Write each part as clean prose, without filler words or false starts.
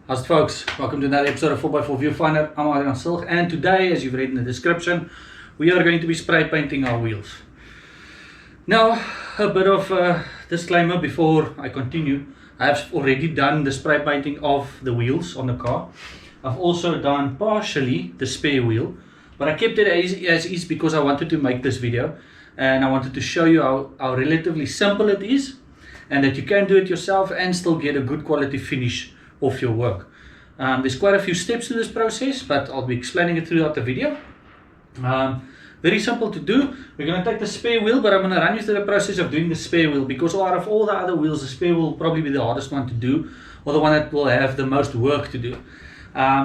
How's it, folks? Welcome to another episode of 4x4 Viewfinder. I'm Adrian Silk, and today, as you've read in the description, we are going to be spray painting our wheels. Now, a bit of a disclaimer before I continue. I have already done the spray painting of the wheels on the car. I've also done partially the spare wheel, but I kept it as is because I wanted to make this video and I wanted to show you how relatively simple it is, and that you can do it yourself and still get a good quality finish of your work. There's quite a few steps to this process, but I'll be explaining it throughout the video. Very simple to do. We're going to take the spare wheel, but I'm going to run you through the process of doing the spare wheel, because out of all the other wheels, the spare wheel will probably be the hardest one to do, or the one that will have the most work to do.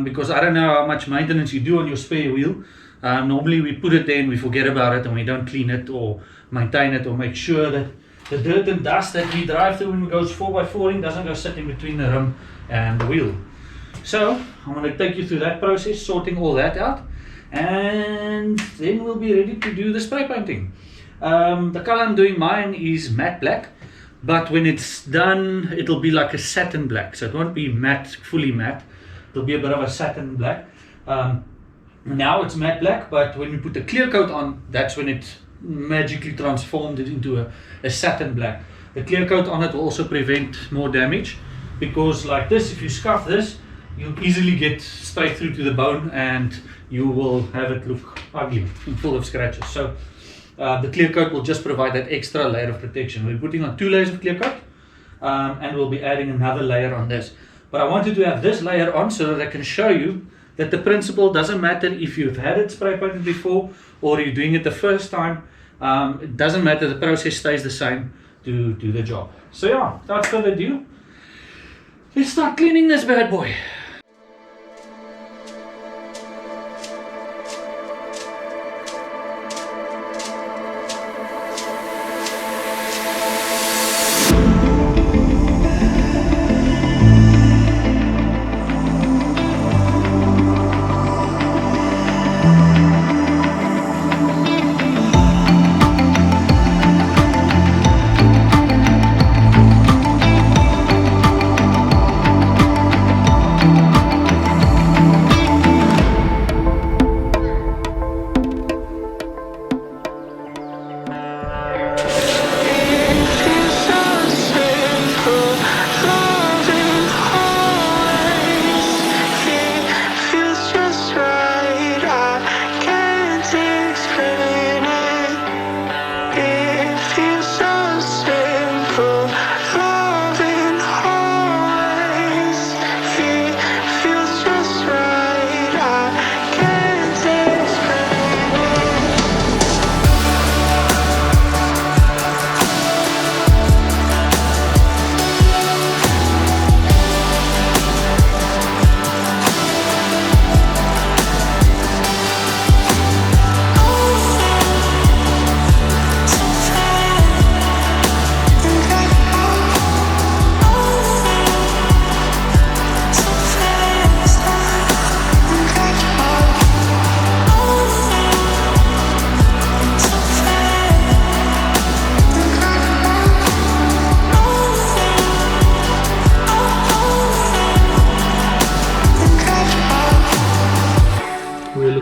Because I don't know how much maintenance you do on your spare wheel. Normally we put it there and we forget about it, and we don't clean it or maintain it or make sure that the dirt and dust that we drive through when we go 4x4ing doesn't go sitting between the rim and the wheel. So I'm going to take you through that process, sorting all that out, and then we'll be ready to do the spray painting. The color I'm doing mine is matte black, but when it's done it'll be like a satin black, so it won't be matte, fully matte. It'll be a bit of a satin black. Now it's matte black, but when we put the clear coat on, that's when it magically transformed it into a satin black. The clear coat on it will also prevent more damage, because like this, if you scuff this, you'll easily get straight through to the bone and you will have it look ugly and full of scratches. So the clear coat will just provide that extra layer of protection. We're putting on 2 layers of clear coat, and we'll be adding another layer on this. But I wanted to have this layer on so that I can show you that the principle doesn't matter if you've had it spray painted before or you're doing it the first time. It doesn't matter, the process stays the same to do the job. So yeah, without further ado, let's start cleaning this bad boy.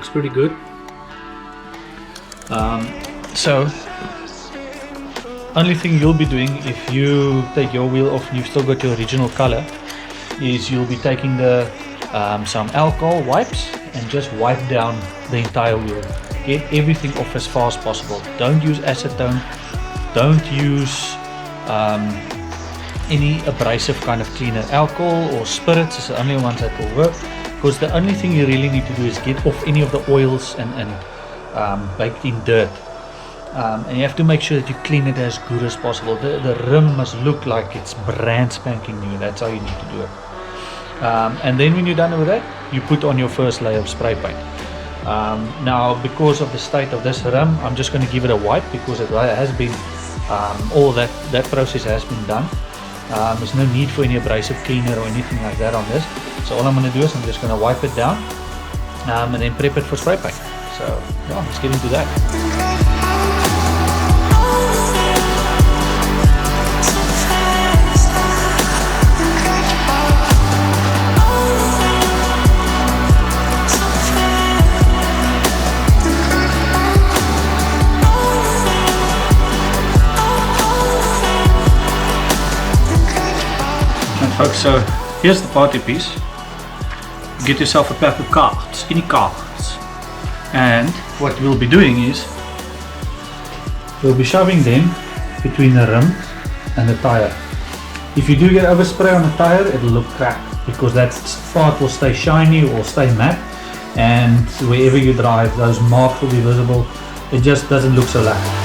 Looks pretty good. So only thing you'll be doing if you take your wheel off and you've still got your original color is you'll be taking the some alcohol wipes and just wipe down the entire wheel. Get everything off as fast as possible. Don't use acetone, don't use any abrasive kind of cleaner. Alcohol or spirits is the only ones that will work, because the only thing you really need to do is get off any of the oils and baked in dirt. And you have to make sure that you clean it as good as possible. The rim must look like it's brand spanking new. That's how you need to do it. And then when you're done with that, you put on your first layer of spray paint. Now, because of the state of this rim, I'm just going to give it a wipe, because it has been all that process has been done. There's no need for any abrasive cleaner or anything like that on this. So all I'm going to do is I'm just going to wipe it down and then prep it for spray paint. So yeah, let's get into that. Folks, so here's the party piece. Get yourself a pack of cards, any cards, and what we'll be doing is we'll be shoving them between the rim and the tire. If you do get overspray on the tire, it'll look crap because that part will stay shiny or stay matte, and wherever you drive those marks will be visible. It just doesn't look so lacquer.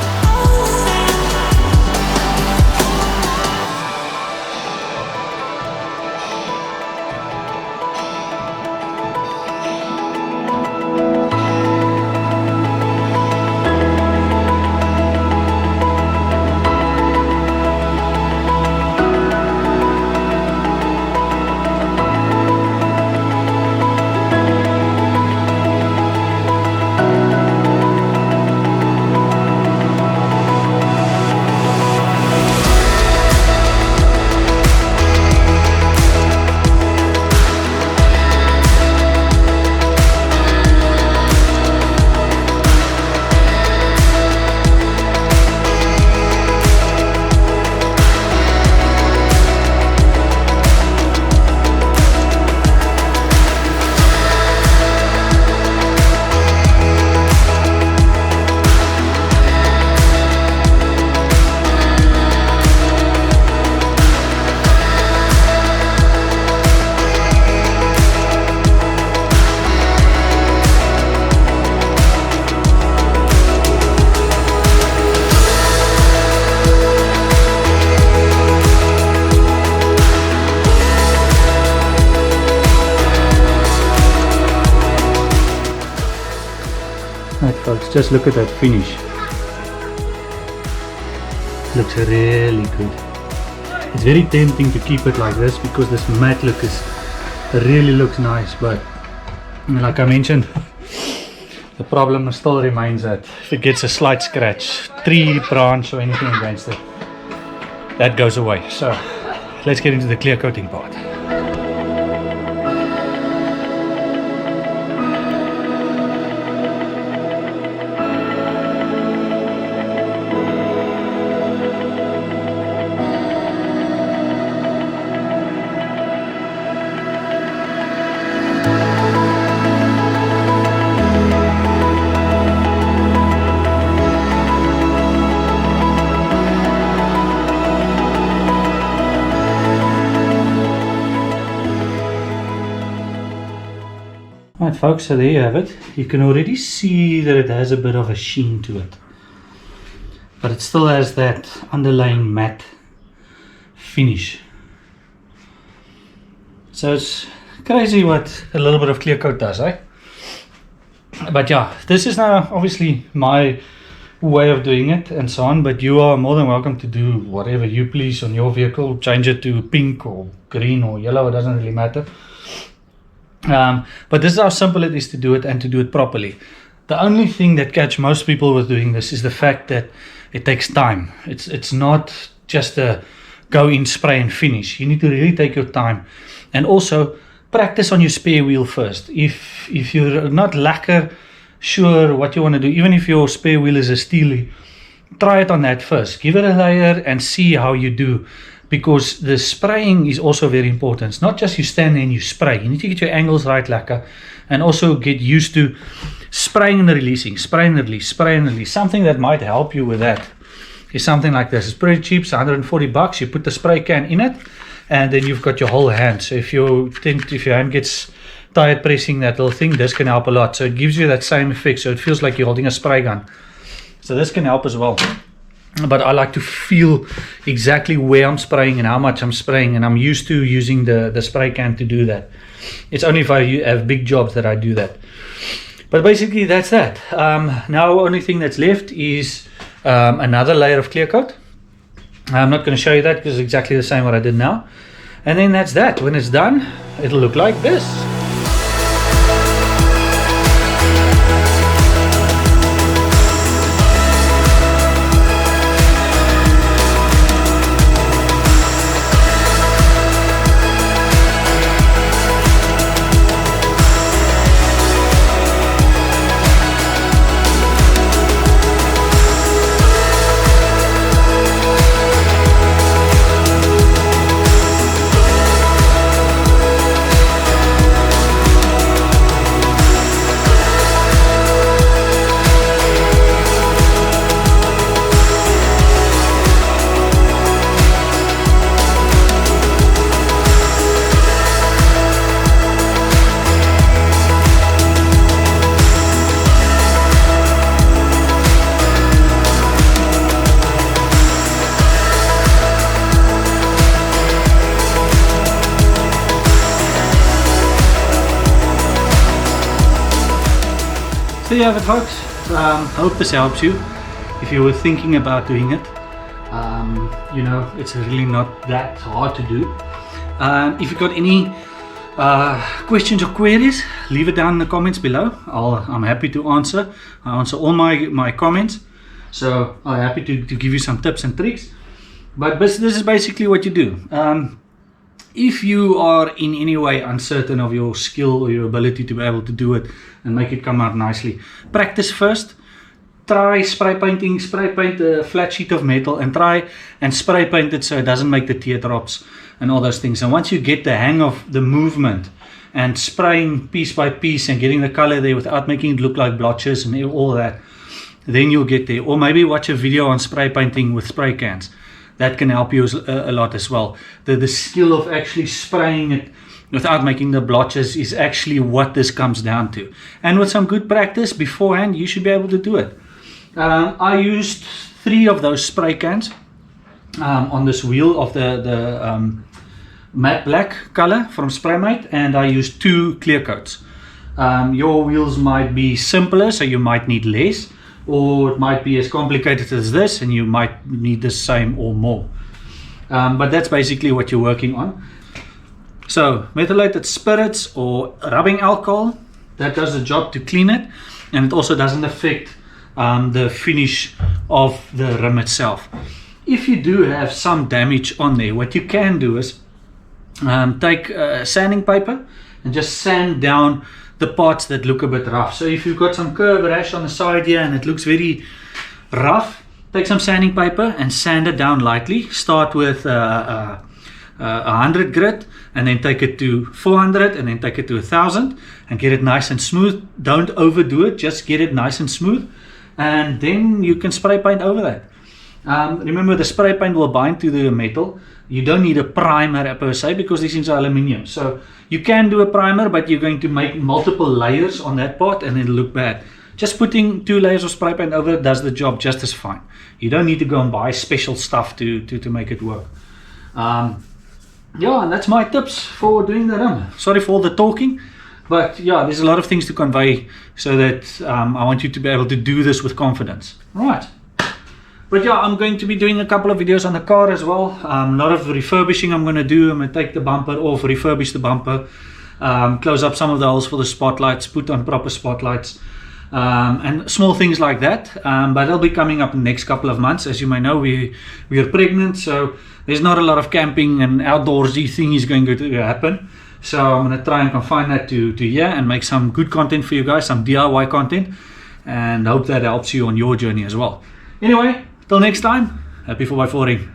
Right folks, just look at that finish. Looks really good. It's very tempting to keep it like this because this matte look really looks nice, but like I mentioned, the problem still remains that if it gets a slight scratch, tree branch or anything against it, that goes away. So let's get into the clear coating part. Right folks, so there you have it. You can already see that it has a bit of a sheen to it, but it still has that underlying matte finish. So it's crazy what a little bit of clear coat does, eh? But yeah, this is now obviously my way of doing it and so on, but you are more than welcome to do whatever you please on your vehicle. Change it to pink or green or yellow, it doesn't really matter. But this is how simple it is to do it and to do it properly. The only thing that catch most people with doing this is the fact that it takes time. It's not just a go in, spray and finish. You need to really take your time, and also practice on your spare wheel first. If you're not lacquer sure what you want to do, even if your spare wheel is a steely, try it on that first. Give it a layer and see how you do. Because the spraying is also very important. It's not just you stand there and you spray. You need to get your angles right, lacquer, and also get used to spraying and releasing, spray and release, spray and release. Something that might help you with that is something like this. It's pretty cheap, it's $140. You put the spray can in it, and then you've got your whole hand. So if your hand gets tired pressing that little thing, this can help a lot. So it gives you that same effect. So it feels like you're holding a spray gun. So this can help as well. But I like to feel exactly where I'm spraying and how much I'm spraying, and I'm used to using the spray can to do that. It's only if I have big jobs that I do that. But basically that's that. Now only thing that's left is another layer of clear coat. I'm not going to show you that because it's exactly the same what I did now. And then that's that. When it's done, it'll look like this. there you have it, folks. Hope this helps you if you were thinking about doing it. You know, it's really not that hard to do. If you've got any questions or queries, leave it down in the comments below. I'm happy to answer. I answer all my comments, so I'm happy to give you some tips and tricks. But this is basically what you do. If you are in any way uncertain of your skill or your ability to be able to do it and make it come out nicely, practice first. Try spray painting, spray paint a flat sheet of metal and try and spray paint it so it doesn't make the teardrops and all those things. And once you get the hang of the movement and spraying piece by piece and getting the color there without making it look like blotches and all that, then you'll get there. Or maybe watch a video on spray painting with spray cans. That can help you a lot as well. The skill of actually spraying it without making the blotches is actually what this comes down to. And with some good practice beforehand, you should be able to do it. I used 3 of those spray cans on this wheel of the matte black color from Spraymate, and I used 2 clear coats. Your wheels might be simpler, so you might need less, or it might be as complicated as this and you might need the same or more. But that's basically what you're working on. So methylated spirits or rubbing alcohol, that does the job to clean it, and it also doesn't affect the finish of the rim itself. If you do have some damage on there, what you can do is take sanding paper and just sand down the parts that look a bit rough. So if you've got some curb rash on the side here and it looks very rough, take some sanding paper and sand it down lightly. Start with 100 grit and then take it to 400 and then take it to 1000 and get it nice and smooth. Don't overdo it, just get it nice and smooth, and then you can spray paint over that. Remember, the spray paint will bind to the metal. You don't need a primer per se because these things are aluminium. So you can do a primer, but you're going to make multiple layers on that part and it'll look bad. Just putting 2 layers of spray paint over it does the job just as fine. You don't need to go and buy special stuff to make it work. Yeah, and that's my tips for doing the rim. Sorry for all the talking, but yeah, there's a lot of things to convey so that I want you to be able to do this with confidence. Right. But yeah, I'm going to be doing a couple of videos on the car as well. A lot of refurbishing I'm going to do. I'm going to take the bumper off, refurbish the bumper, close up some of the holes for the spotlights, put on proper spotlights, and small things like that. But they'll be coming up in the next couple of months. As you may know, we are pregnant, so there's not a lot of camping and outdoorsy things going to happen. So I'm going to try and confine that to here and make some good content for you guys, some DIY content, and hope that helps you on your journey as well. Anyway, till next time, happy 4x4ing.